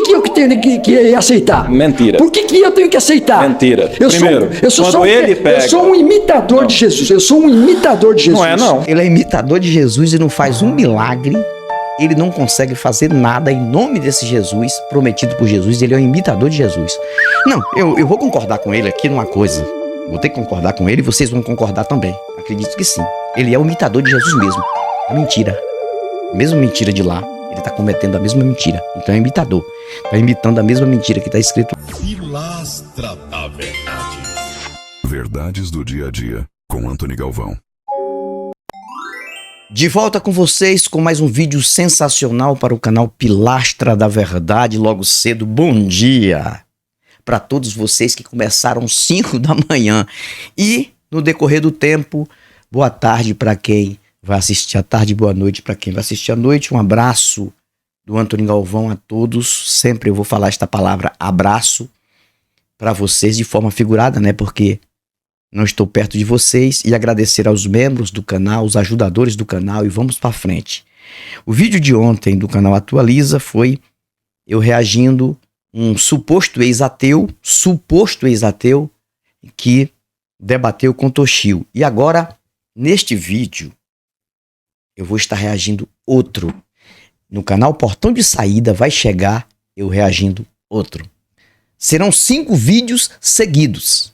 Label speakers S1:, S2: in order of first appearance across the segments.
S1: que eu tenho que aceitar?
S2: Mentira.
S1: Por que eu tenho que aceitar?
S2: Mentira.
S1: Primeiro, eu sou um imitador de Jesus. Eu sou um imitador de Jesus.
S2: Não é, não.
S3: Ele é imitador de Jesus e não faz um milagre. Ele não consegue fazer nada em nome desse Jesus, prometido por Jesus. Ele é um imitador de Jesus. Não, eu vou concordar com ele aqui numa coisa. Vou ter que concordar com ele e vocês vão concordar também. Acredito que sim. Ele é o imitador de Jesus mesmo. A mentira. A mesma mentira de lá, ele está cometendo a mesma mentira. Então é imitador. Está imitando a mesma mentira que está escrito.
S4: Pilastra da Verdade.
S5: Verdades do dia a dia, com Antony Galvão.
S3: De volta com vocês com mais um vídeo sensacional para o canal Pilastra da Verdade. Logo cedo, bom dia para todos vocês que começaram às 5 da manhã. E no decorrer do tempo, boa tarde para quem vai assistir à tarde, boa noite para quem vai assistir à noite. Um abraço do Antony Galvão a todos. Sempre eu vou falar esta palavra abraço para vocês de forma figurada, né? Porque não estou perto de vocês, e agradecer aos membros do canal, os ajudadores do canal, e vamos para frente. O vídeo de ontem do canal Atualiza foi eu reagindo um suposto ex-ateu que debateu com Toshio. E agora, neste vídeo, eu vou estar reagindo outro. No canal Portão de Saída vai chegar eu reagindo outro. Serão 5 vídeos seguidos.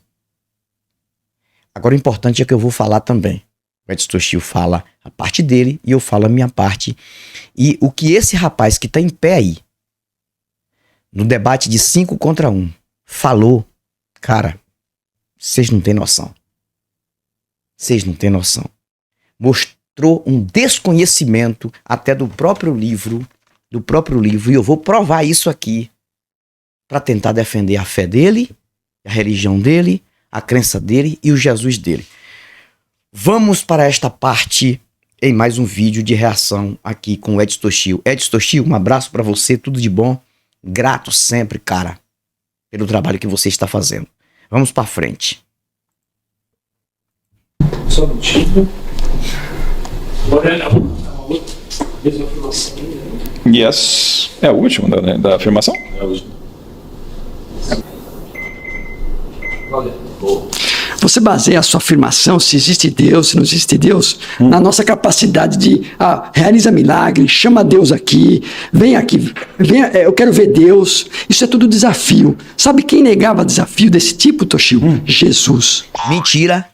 S3: Agora o importante é que eu vou falar também. O Edson Toshio fala a parte dele e eu falo a minha parte. E o que esse rapaz que está em pé aí, no debate de 5 contra 1, falou, cara, vocês não têm noção. Vocês não têm noção. Mostrou um desconhecimento até do próprio livro, e eu vou provar isso aqui para tentar defender a fé dele, a religião dele, a crença dele e o Jesus dele. Vamos para esta parte em mais um vídeo de reação aqui com o Edson Toshio. Edson Toshio, um abraço para você, tudo de bom. Grato sempre, cara, pelo trabalho que você está fazendo. Vamos para frente.
S6: Só um título. Agora é a mesma afirmação.
S2: Yes. É o último da afirmação?
S6: É o último.
S1: Você baseia a sua afirmação, se existe Deus, se não existe Deus, na nossa capacidade de realiza milagre, chama Deus aqui, vem, eu quero ver Deus. Isso é tudo desafio. Sabe quem negava desafio desse tipo, Toshio? Jesus.
S3: Mentira,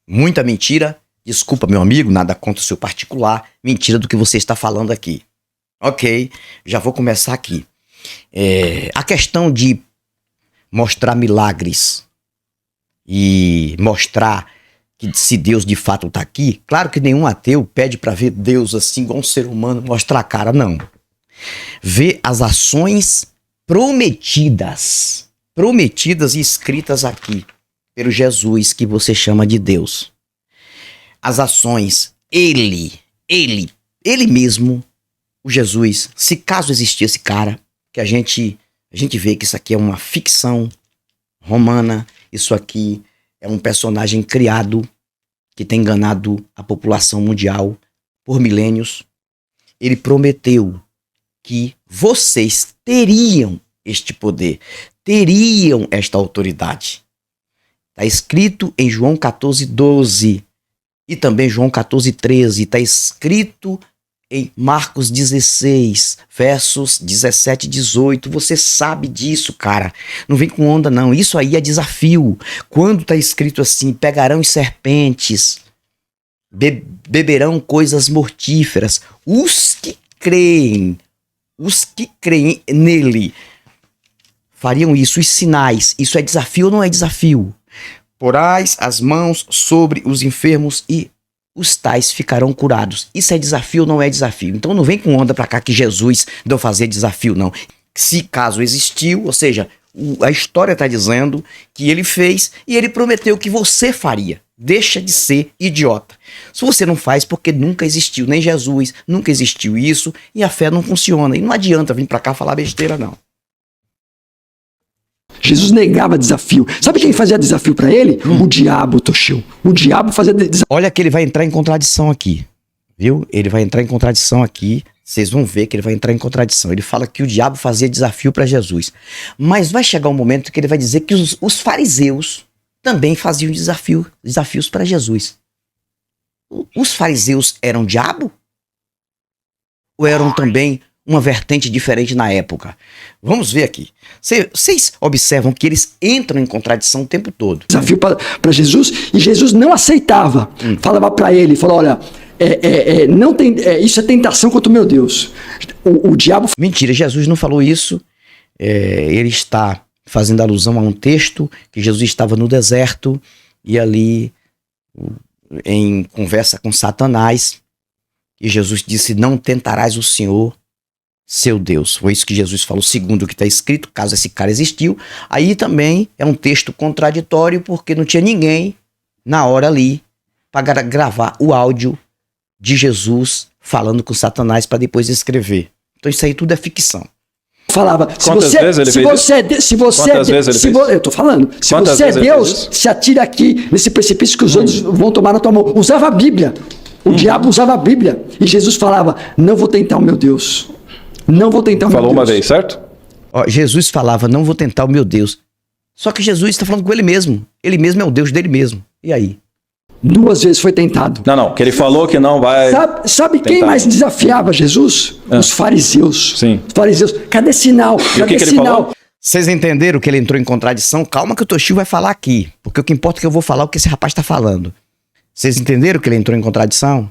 S3: muita mentira. Desculpa, meu amigo, nada contra o seu particular. Mentira do que você está falando aqui. Ok, já vou começar aqui. A questão de mostrar milagres e mostrar que se Deus de fato está aqui, claro que nenhum ateu pede para ver Deus assim, igual um ser humano, mostrar a cara, não. Ver as ações prometidas e escritas aqui pelo Jesus que você chama de Deus. As ações, ele mesmo, o Jesus, se caso existir esse cara, que a gente vê que isso aqui é uma ficção romana, isso aqui é um personagem criado que tem enganado a população mundial por milênios. Ele prometeu que vocês teriam este poder, teriam esta autoridade. Está escrito em João 14:12 e também João 14:13. Está escrito em Marcos 16, versos 17 e 18. Você sabe disso, cara. Não vem com onda, não. Isso aí é desafio. Quando tá escrito assim, pegarão as serpentes, beberão coisas mortíferas. Os que creem nele, fariam isso, os sinais. Isso é desafio ou não é desafio? Porás as mãos sobre os enfermos e os tais ficarão curados. Isso é desafio ou não é desafio? Então não vem com onda pra cá que Jesus deu fazer desafio, não. Se caso existiu, ou seja, a história está dizendo que ele fez e ele prometeu que você faria. Deixa de ser idiota. Se você não faz, porque nunca existiu, nem Jesus, nunca existiu isso, e a fé não funciona. E não adianta vir pra cá falar besteira, não.
S1: Jesus negava desafio. Sabe quem fazia desafio para ele? O diabo, Toshio. O diabo fazia desafio.
S3: Olha que ele vai entrar em contradição aqui, viu? Ele vai entrar em contradição aqui Vocês vão ver que ele vai entrar em contradição. Ele fala que o diabo fazia desafio para Jesus. Mas vai chegar um momento que ele vai dizer que os fariseus também faziam desafios para Jesus. Os fariseus eram diabo? Ou eram também uma vertente diferente na época? Vamos ver aqui. Vocês observam que eles entram em contradição o tempo todo.
S1: Desafio para Jesus, e Jesus não aceitava. Falava para ele, falou, olha, não tem, isso é tentação contra o meu Deus. O diabo...
S3: Mentira, Jesus não falou isso. Ele está fazendo alusão a um texto que Jesus estava no deserto e ali em conversa com Satanás, e Jesus disse, não tentarás o Senhor, seu Deus. Foi isso que Jesus falou, segundo o que está escrito, caso esse cara existiu. Aí também é um texto contraditório, porque não tinha ninguém na hora ali para gravar o áudio de Jesus falando com Satanás para depois escrever. Então isso aí tudo é ficção.
S1: Falava,
S2: Quantas vezes ele fez isso? Quantas vezes ele fez?
S1: eu tô falando, se
S2: Quantas
S1: você é
S2: vezes ele fez
S1: Deus,
S2: isso?
S1: se atira aqui nesse precipício que os outros vão tomar na tua mão. Usava a Bíblia. O diabo usava a Bíblia. E Jesus falava, não vou tentar o meu Deus. Não vou tentar o meu Deus.
S2: Falou uma vez, certo?
S3: Ó, Jesus falava, não vou tentar o meu Deus. Só que Jesus está falando com ele mesmo. Ele mesmo é o Deus dele mesmo. E aí?
S1: 2 vezes foi tentado.
S2: Não, que ele falou que não vai...
S1: Sabe quem
S2: tentar.
S1: mais desafiava Jesus? Os fariseus.
S2: Sim.
S1: Os fariseus. Cadê sinal?
S2: E o
S1: Cadê
S2: que ele
S1: sinal?
S2: falou?
S3: Vocês entenderam que ele entrou em contradição? Calma que o Toshio vai falar aqui. Porque o que importa é que eu vou falar o que esse rapaz está falando. Vocês entenderam que ele entrou em contradição?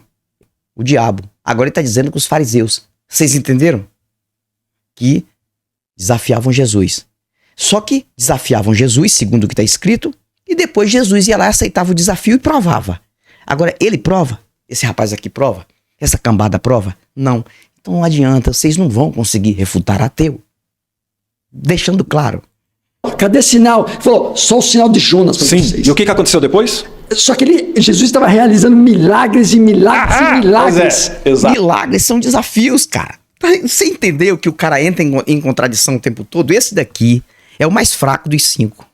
S3: O diabo. Agora ele está dizendo com os fariseus. Vocês entenderam? Que desafiavam Jesus. Só que desafiavam Jesus, segundo o que está escrito, e depois Jesus ia lá, aceitava o desafio e provava. Agora, ele prova? Esse rapaz aqui prova? Essa cambada prova? Não. Então não adianta, vocês não vão conseguir refutar ateu. Deixando claro.
S1: Cadê sinal? Falou, só o sinal de Jonas para
S2: Sim.
S1: vocês.
S2: E o que aconteceu depois?
S1: Só que Jesus estava realizando milagres e milagres e milagres.
S2: Pois é, exato.
S3: Milagres são desafios, cara. Você entendeu que o cara entra em contradição o tempo todo? Esse daqui é o mais fraco dos 5.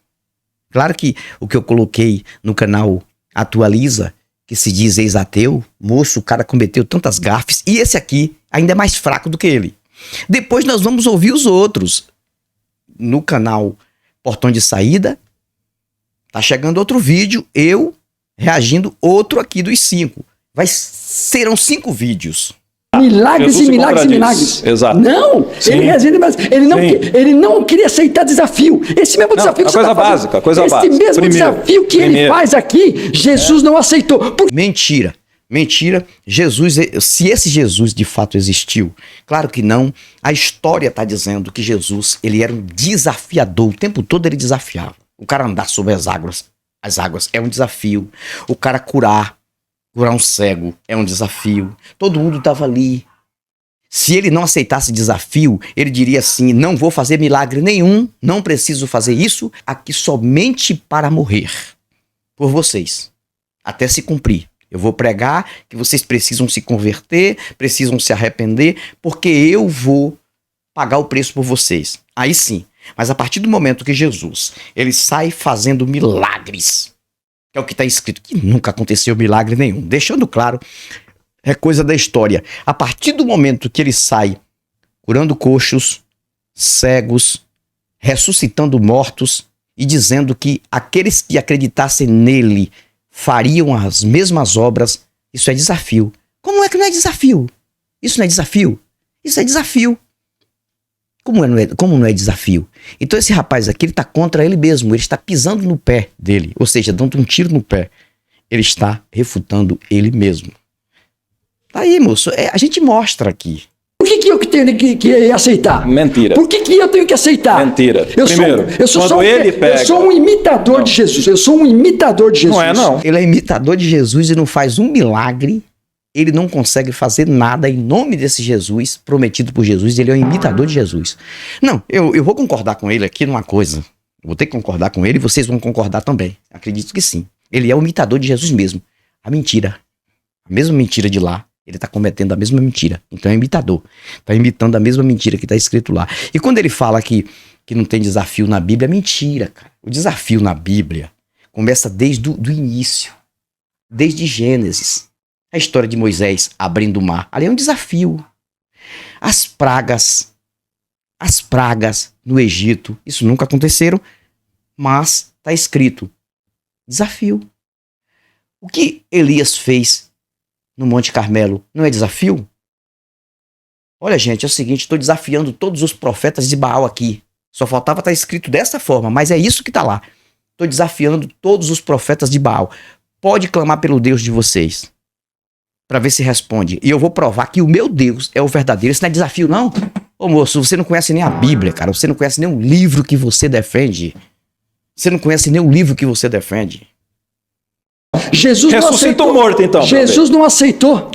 S3: Claro que o que eu coloquei no canal Atualiza, que se diz ex-ateu, moço, o cara cometeu tantas gafes, e esse aqui ainda é mais fraco do que ele. Depois nós vamos ouvir os outros. No canal Portão de Saída, tá chegando outro vídeo, eu reagindo outro aqui dos 5. Serão 5 vídeos.
S1: Milagres
S2: Jesus
S1: e
S2: se
S1: milagres e
S2: contradiz.
S1: milagres.
S2: Exato.
S1: Não,
S2: Sim.
S1: ele reagindo, mas ele não queria aceitar desafio. Esse mesmo desafio que
S2: a
S1: você
S2: coisa
S1: tá fazendo,
S2: básica, a coisa
S1: esse
S2: básica.
S1: mesmo
S2: Primeiro,
S1: desafio que ele faz aqui, Jesus não aceitou.
S3: Mentira. Mentira. Jesus, se esse Jesus de fato existiu, claro que não. A história está dizendo que Jesus, ele era um desafiador. O tempo todo ele desafiava. O cara andar sobre as águas é um desafio. O cara curar um cego é um desafio. Todo mundo estava ali. Se ele não aceitasse desafio, ele diria assim, não vou fazer milagre nenhum, não preciso fazer isso, aqui somente para morrer por vocês, até se cumprir. Eu vou pregar que vocês precisam se converter, precisam se arrepender, porque eu vou pagar o preço por vocês. Aí sim. Mas a partir do momento que Jesus, ele sai fazendo milagres, que é o que está escrito, que nunca aconteceu milagre nenhum, deixando claro, é coisa da história. A partir do momento que ele sai curando coxos, cegos, ressuscitando mortos e dizendo que aqueles que acreditassem nele fariam as mesmas obras, isso é desafio. Como é que não é desafio? Isso não é desafio? Isso é desafio. Como não é desafio? Então esse rapaz aqui, ele está contra ele mesmo, ele está pisando no pé dele, ou seja, dando um tiro no pé. Ele está refutando ele mesmo. Tá aí, moço, a gente mostra aqui.
S1: Por que eu que tenho que aceitar?
S2: Mentira.
S1: Por que eu tenho que aceitar?
S2: Mentira. Primeiro,
S1: eu sou
S2: quando
S1: eu sou um imitador de Jesus. Eu sou um imitador de Jesus.
S2: Não é, não.
S3: Ele é imitador de Jesus e não faz um milagre. Ele não consegue fazer nada em nome desse Jesus, prometido por Jesus. Ele é um imitador de Jesus. Não, eu vou concordar com ele aqui numa coisa. Eu vou ter que concordar com ele e vocês vão concordar também. Acredito que sim. Ele é o imitador de Jesus mesmo. A mentira. A mesma mentira de lá. Ele está cometendo a mesma mentira. Então é imitador. Está imitando a mesma mentira que está escrito lá. E quando ele fala que não tem desafio na Bíblia, é mentira, cara. O desafio na Bíblia começa desde o início. Desde Gênesis. A história de Moisés abrindo o mar. Ali é um desafio. As pragas no Egito, isso nunca aconteceram, mas está escrito, desafio. O que Elias fez no Monte Carmelo não é desafio? Olha, gente, é o seguinte, estou desafiando todos os profetas de Baal aqui. Só faltava estar escrito dessa forma, mas é isso que está lá. Estou desafiando todos os profetas de Baal. Pode clamar pelo Deus de vocês, para ver se responde. E eu vou provar que o meu Deus é o verdadeiro. Isso não é desafio, não? Ô moço, você não conhece nem a Bíblia, cara. Você não conhece nem o livro que você defende. Você não conhece nem o livro que você defende.
S1: Jesus não
S2: Ressuscita
S1: aceitou.
S2: o morto, então.
S1: Jesus não aceitou.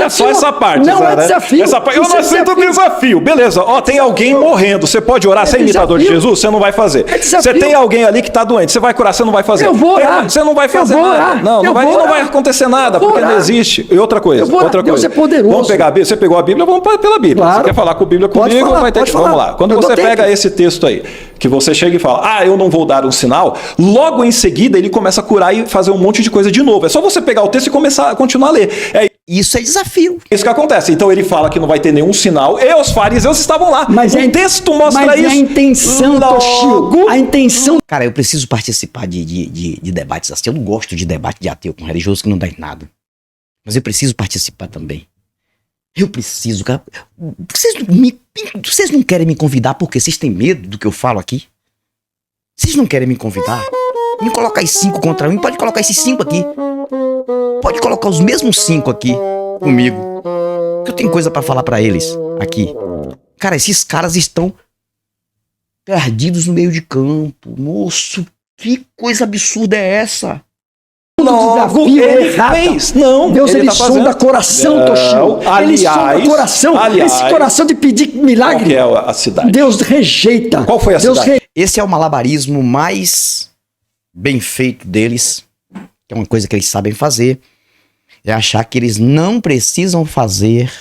S2: É só essa parte.
S1: Não
S2: Zé,
S1: é
S2: né?
S1: desafio.
S2: Essa parte. Eu
S1: Isso
S2: não
S1: é
S2: aceito o desafio. Beleza. Ó, tem alguém morrendo. Você pode orar sem imitador de
S1: desafio.
S2: Jesus? Você não vai fazer.
S1: É desafio.
S2: Você tem alguém ali que tá doente. Você vai curar? Você não vai fazer.
S1: Eu vou orar.
S2: Você não vai fazer
S1: Eu vou
S2: nada.
S1: orar.
S2: Não,
S1: Eu
S2: não
S1: vou
S2: vai
S1: orar.
S2: acontecer nada,
S1: Eu vou
S2: porque não
S1: orar.
S2: existe. E outra coisa.
S1: Eu vou orar.
S2: Outra
S1: Deus
S2: coisa.
S1: é poderoso.
S2: Vamos pegar a Bíblia. Você pegou a Bíblia, vamos pela Bíblia.
S1: Claro.
S2: Você quer falar com a Bíblia
S1: Pode
S2: comigo?
S1: falar,
S2: Vai ter
S1: pode
S2: que. Vamos
S1: falar.
S2: lá. Quando
S1: Eu
S2: você
S1: dou tempo.
S2: pega esse texto aí, que você chega e fala, eu não vou dar um sinal, logo em seguida ele começa a curar e fazer um monte de coisa de novo. É só você pegar o texto e começar a continuar a ler. É
S3: Isso é desafio.
S2: isso que acontece. Então ele fala que não vai ter nenhum sinal e os fariseus estavam lá.
S1: Mas
S2: o texto mostra
S1: mas
S2: isso.
S1: é a intenção, Toshio.
S2: Logo,
S1: A intenção.
S3: Cara, eu preciso participar de debates assim. Eu não gosto de debate de ateu com religioso que não dá em nada. Mas eu preciso participar também. Eu preciso, cara. Vocês não querem me convidar porque vocês têm medo do que eu falo aqui? Vocês não querem me convidar? Me colocar esses 5 contra mim. Pode colocar esses 5 aqui. Pode colocar os mesmos 5 aqui comigo. Que eu tenho coisa pra falar pra eles aqui. Cara, esses caras estão perdidos no meio de campo. Moço, que coisa absurda é essa?
S2: logo
S1: desafio
S2: ele
S1: errado.
S2: fez. Não,
S1: Deus, ele
S2: tá
S1: sonda
S2: fazendo.
S1: coração,
S2: Não,
S1: Toshio. Ele sonda
S2: aliás,
S1: coração.
S2: aliás,
S1: Esse coração de pedir
S2: Qual
S1: milagre,
S2: que é a cidade?
S1: Deus rejeita.
S2: Qual foi a
S1: Deus
S2: cidade?
S3: Esse é o malabarismo mais bem feito deles, que é uma coisa que eles sabem fazer, é achar que eles não precisam fazer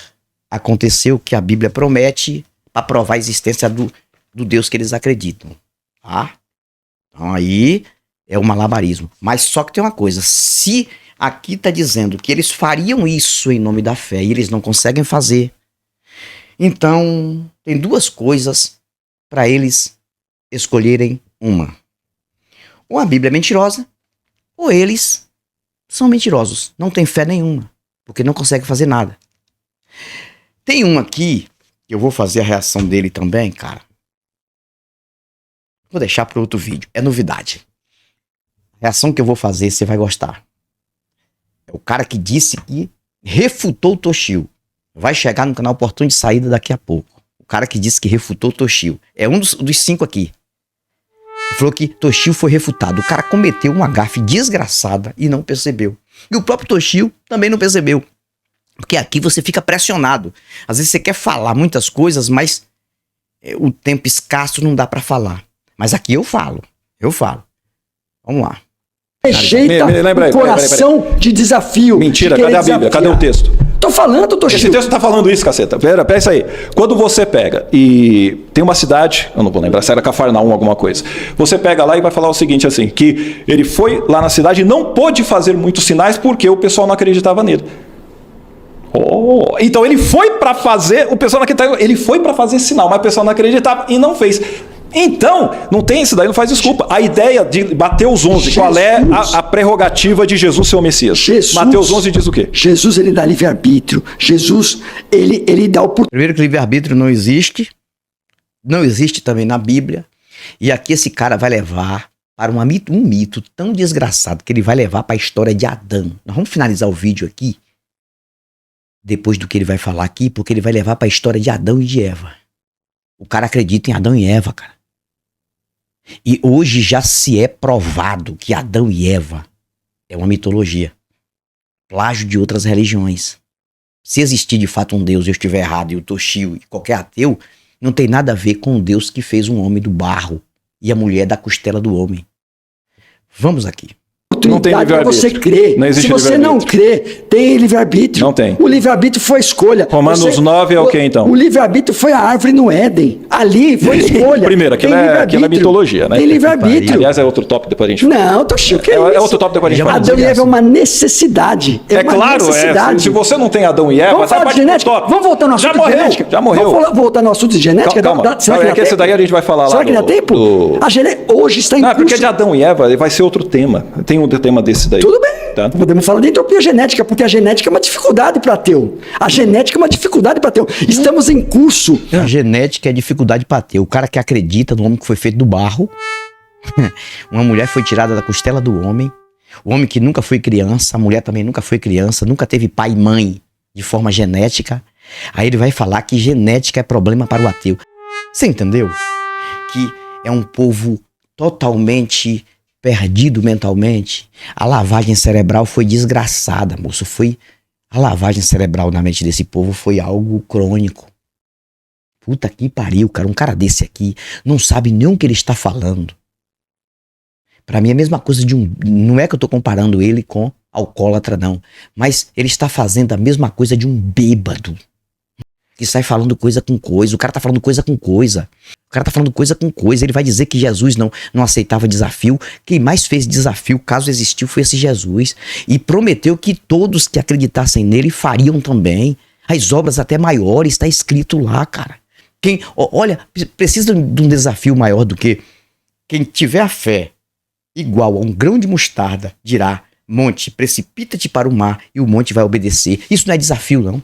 S3: acontecer o que a Bíblia promete para provar a existência do Deus que eles acreditam. Tá? Então aí é o malabarismo. Mas só que tem uma coisa, se aqui está dizendo que eles fariam isso em nome da fé e eles não conseguem fazer, então tem duas coisas para eles escolherem uma. Ou a Bíblia é mentirosa, ou eles são mentirosos, não têm fé nenhuma, porque não conseguem fazer nada. Tem um aqui, que eu vou fazer a reação dele também, cara. Vou deixar para outro vídeo, é novidade. A reação que eu vou fazer, você vai gostar. É o cara que disse que refutou o Toshio. Vai chegar no canal Portão de Saída daqui a pouco. O cara que disse que refutou o Toshio. É um dos 5 aqui. Ele falou que Toshio foi refutado. O cara cometeu uma gafe desgraçada e não percebeu. E o próprio Toshio também não percebeu. Porque aqui você fica pressionado. Às vezes você quer falar muitas coisas, mas o tempo escasso não dá pra falar. Mas aqui eu falo. Eu falo. Vamos lá.
S1: Rejeita
S2: lembra aí,
S1: o coração de desafio.
S2: Mentira,
S1: de
S2: cadê
S1: querer
S2: a Bíblia?
S1: desafiar.
S2: Cadê o texto?
S1: Tô falando, Toshio.
S2: Esse texto tá falando isso, caceta. Pera isso aí. Quando você pega e tem uma cidade, eu não vou lembrar se era Cafarnaum, alguma coisa. Você pega lá e vai falar o seguinte assim, que ele foi lá na cidade e não pôde fazer muitos sinais porque o pessoal não acreditava nele. Oh, então ele foi para fazer, o pessoal não acreditava, ele foi para fazer sinal, mas o pessoal não acreditava e não fez. Então, não tem isso daí, não faz desculpa. A ideia de Mateus 11,
S1: Jesus.
S2: qual é a prerrogativa de Jesus ser o Messias?
S1: Jesus.
S2: Mateus 11 diz o quê?
S1: Jesus, ele dá livre-arbítrio. Jesus, ele dá oportunidade.
S3: Primeiro que livre-arbítrio não existe. Não existe também na Bíblia. E aqui esse cara vai levar para um mito tão desgraçado que ele vai levar para a história de Adão. Nós vamos finalizar o vídeo aqui, depois do que ele vai falar aqui, porque ele vai levar para a história de Adão e de Eva. O cara acredita em Adão e Eva, cara. E hoje já se é provado que Adão e Eva é uma mitologia. Plágio de outras religiões. Se existir de fato um Deus e eu estiver errado, e o Toshio e qualquer ateu, não tem nada a ver com o Deus que fez um homem do barro e a mulher da costela do homem. Vamos aqui.
S1: oportunidade para você crer.
S2: Não existe
S1: Se você não crê, tem livre-arbítrio.
S2: Não tem.
S1: O livre-arbítrio foi escolha.
S2: Romanos 9 é o que então?
S1: O livre-arbítrio foi a árvore no Éden. Ali foi escolha.
S2: Primeiro, aquilo é mitologia, né?
S1: Tem livre-arbítrio.
S2: Aliás, é outro tópico depois a gente fala.
S1: Não, Toshio, que
S2: É
S1: isso?
S2: outro tópico depois a gente fala.
S1: Adão e Eva é uma necessidade.
S2: É
S1: uma
S2: claro,
S1: necessidade.
S2: se você não tem Adão e Eva,
S1: Vamos falar de genética? Vamos voltar no assunto de genética?
S2: Já morreu.
S1: Vamos voltar no assunto de genética?
S2: Calma.
S1: Será que dá
S2: esse
S1: tempo?
S2: daí a gente vai falar lá.
S1: Será que dá tempo? A genética hoje está em
S2: Não,
S1: curso.
S2: porque de Adão e Eva vai ser outro tema. Tem um tema desse daí.
S1: Tudo bem.
S2: Tá?
S1: Podemos falar de entropia genética, porque a genética é uma dificuldade para ateu. A genética é uma dificuldade para ateu. Estamos em curso.
S3: A genética é dificuldade para ter. O cara que acredita no homem que foi feito do barro, uma mulher foi tirada da costela do homem, o homem que nunca foi criança, a mulher também nunca foi criança, nunca teve pai e mãe de forma genética. Aí ele vai falar que genética é problema para o ateu. Você entendeu? Que é um povo totalmente perdido mentalmente. A lavagem cerebral foi desgraçada, moço. A lavagem cerebral na mente desse povo foi algo crônico. Puta que pariu, cara. Um cara desse aqui não sabe nem o que ele está falando. Pra mim é a mesma coisa de um... Não é que eu tô comparando ele com alcoólatra, não. Mas ele está fazendo a mesma coisa de um bêbado. Que sai falando coisa com coisa. O cara tá falando coisa com coisa. O cara tá falando coisa com coisa. Ele vai dizer que Jesus não aceitava desafio. Quem mais fez desafio, caso existiu, foi esse Jesus. E prometeu que todos que acreditassem nele fariam também. As obras até maiores, está escrito lá, cara. Olha, precisa de um desafio maior do que quem tiver a fé igual a um grão de mostarda, dirá: monte, precipita-te para o mar, e o monte vai obedecer. Isso não é desafio, não.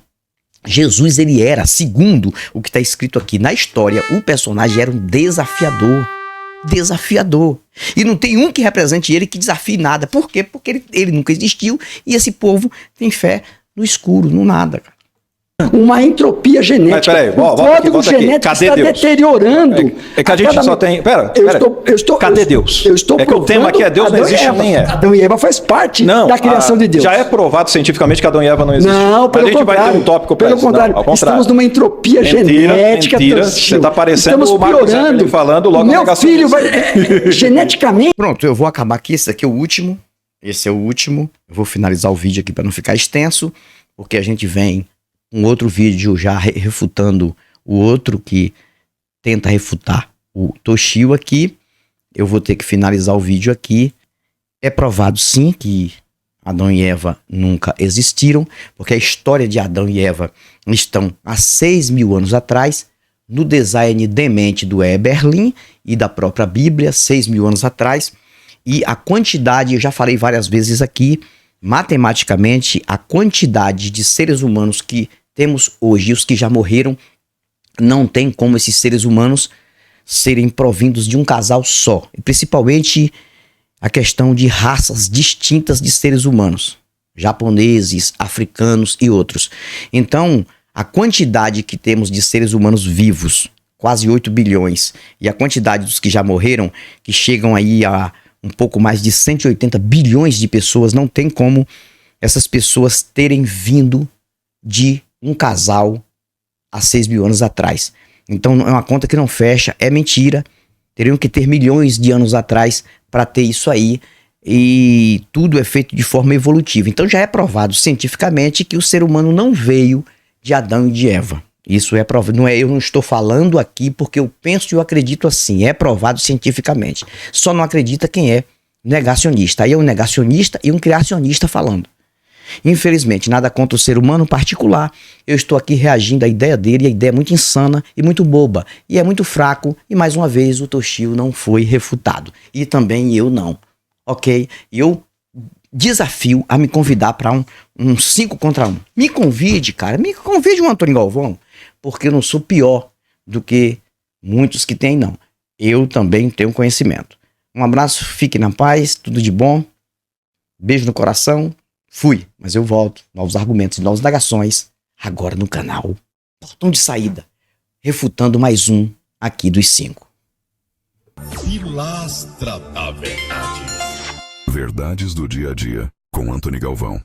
S3: Jesus, ele era, segundo o que está escrito aqui na história, o personagem era um desafiador. Desafiador. E não tem um que represente ele que desafie nada. Por quê? Porque ele nunca existiu e esse povo tem fé no escuro, no nada, cara.
S1: Uma entropia genética.
S2: Mas peraí,
S1: o
S2: volta
S1: código
S2: aqui.
S1: genético
S2: Cadê
S1: está
S2: Deus?
S1: deteriorando.
S2: É que a gente só tem... Pera. Cadê Deus?
S1: Eu estou
S2: é que o tema aqui é Deus não existe nem é.
S1: Adão e Eva faz parte da criação de Deus.
S2: Já é provado cientificamente que Adão e Eva não existem.
S1: Não, pelo
S2: Mas a gente
S1: contrário.
S2: vai ter um tópico para
S1: Pelo
S2: isso.
S1: contrário.
S2: Não, ao contrário.
S1: Estamos numa entropia genética.
S2: Mentira. Você está parecendo o Marcos Zeffirelli falando logo
S1: Meu
S2: negacionista.
S1: filho vai... geneticamente...
S3: Pronto, eu vou acabar aqui. Esse aqui é o último. Esse é o último. Eu vou finalizar o vídeo aqui para não ficar extenso, porque a gente vem um outro vídeo já refutando o outro que tenta refutar o Toshio aqui. Eu vou ter que finalizar o vídeo aqui. É provado sim que Adão e Eva nunca existiram, porque a história de Adão e Eva estão há 6.000 anos atrás, no design demente do Eberlin e da própria Bíblia, 6.000 anos atrás. E a quantidade, eu já falei várias vezes aqui, matematicamente, a quantidade de seres humanos que temos hoje, os que já morreram, não tem como esses seres humanos serem provindos de um casal só. E principalmente a questão de raças distintas de seres humanos, japoneses, africanos e outros. Então, a quantidade que temos de seres humanos vivos, quase 8 bilhões, e a quantidade dos que já morreram, que chegam aí a um pouco mais de 180 bilhões de pessoas, não tem como essas pessoas terem vindo de um casal há 6.000 anos atrás. Então é uma conta que não fecha, é mentira. Teriam que ter milhões de anos atrás para ter isso aí, e tudo é feito de forma evolutiva. Então já é provado cientificamente que o ser humano não veio de Adão e de Eva. Isso é provado, não é, eu não estou falando aqui porque eu penso e eu acredito assim, é provado cientificamente. Só não acredita quem é negacionista. Aí é um negacionista e um criacionista falando. Infelizmente, nada contra o ser humano particular. Eu estou aqui reagindo à ideia dele, e a ideia é muito insana e muito boba. E é muito fraco, e mais uma vez o Toshio não foi refutado. E também eu não. Ok? Eu desafio a me convidar para um 5 contra 1. Me convide, cara. Me convide um Antônio Galvão. Porque eu não sou pior do que muitos que têm, não. Eu também tenho conhecimento. Um abraço, fique na paz, tudo de bom. Beijo no coração. Fui, mas eu volto. Novos argumentos e novas indagações. Agora no canal Portão de Saída. Refutando mais um aqui dos 5.
S4: Pilastra da Verdade.
S5: Verdades do dia a dia com Antônio Galvão.